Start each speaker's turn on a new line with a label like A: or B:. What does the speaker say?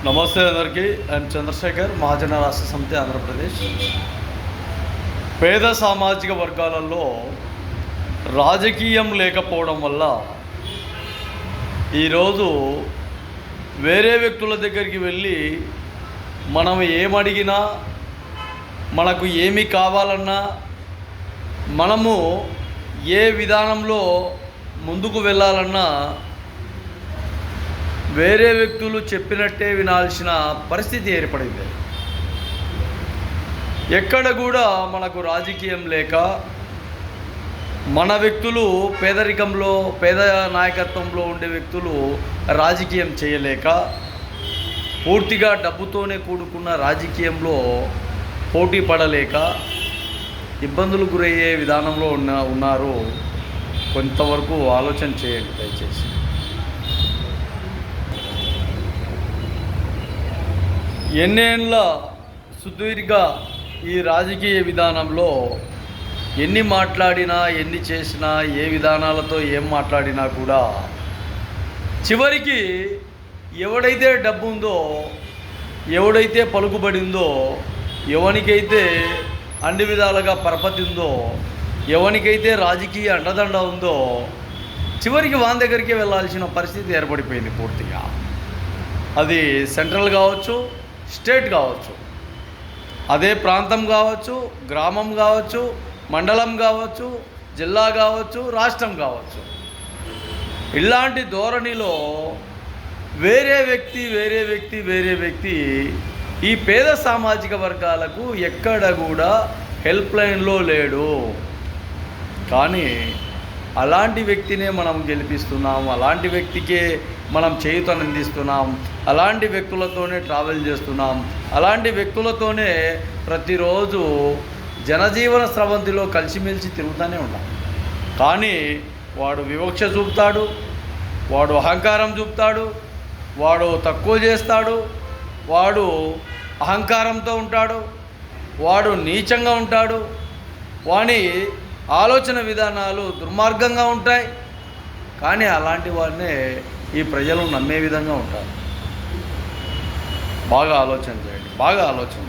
A: నమస్తే అందరికీ. ఐఎమ్ చంద్రశేఖర్, మహాజన రాష్ట్ర సమితి, ఆంధ్రప్రదేశ్. పేద సామాజిక వర్గాలలో రాజకీయం లేకపోవడం వల్ల ఈరోజు వేరే వ్యక్తుల దగ్గరికి వెళ్ళి మనం ఏమడిగినా, మనకు ఏమి కావాలన్నా, మనము ఏ విధానంలో ముందుకు వెళ్ళాలన్నా వేరే వ్యక్తులు చెప్పినట్టే వినాల్సిన పరిస్థితి ఏర్పడింది. ఎక్కడ కూడా మనకు రాజకీయం లేక, మన వ్యక్తులు పేదరికంలో, పేద నాయకత్వంలో ఉండే వ్యక్తులు రాజకీయం చేయలేక, పూర్తిగా డబ్బుతోనే కూడుకున్న రాజకీయంలో పోటీ పడలేక ఇబ్బందులు గురయ్యే విధానంలో ఉన్నారు. కొంతవరకు ఆలోచన చేయండి దయచేసి. ఎన్నేళ్ళ సుదీర్ఘ ఈ రాజకీయ విధానంలో ఎన్ని మాట్లాడినా, ఎన్ని చేసినా, ఏ విధానాలతో ఏం మాట్లాడినా కూడా చివరికి ఎవడైతే డబ్బు ఉందో, ఎవడైతే పలుకుబడిందో, ఎవనికైతే అన్ని విధాలుగా పరపతి ఉందో, ఎవనికైతే రాజకీయ అండదండ ఉందో, చివరికి వాని దగ్గరికి వెళ్ళాల్సిన పరిస్థితి ఏర్పడిపోయింది పూర్తిగా. అది సెంట్రల్ కావచ్చు, స్టేట్ కావచ్చు, అదే ప్రాంతం కావచ్చు, గ్రామం కావచ్చు, మండలం కావచ్చు, జిల్లా కావచ్చు, రాష్ట్రం కావచ్చు. ఇలాంటి ధోరణిలో వేరే వ్యక్తి ఈ పేద సామాజిక వర్గాలకు ఎక్కడ కూడా హెల్ప్ లైన్లో లేడు. కానీ అలాంటి వ్యక్తినే మనం గెలిపిస్తున్నాం, అలాంటి వ్యక్తికే మనం చేయుతను అందిస్తున్నాం, అలాంటి వ్యక్తులతోనే ట్రావెల్ చేస్తున్నాం, అలాంటి వ్యక్తులతోనే ప్రతిరోజు జనజీవన స్రవంతిలో కలిసిమెలిసి తిరుగుతూనే ఉన్నాం. కానీ వాడు వివక్ష చూపుతాడు, వాడు అహంకారం చూపుతాడు, వాడు తక్కువ చేస్తాడు, వాడు అహంకారంతో ఉంటాడు, వాడు నీచంగా ఉంటాడు, వాని ఆలోచన విధానాలు దుర్మార్గంగా ఉంటాయి. కానీ అలాంటి వారినే ఈ ప్రజలు నమ్మే విధంగా ఉంటారు. బాగా ఆలోచన చేయండి, బాగా ఆలోచన.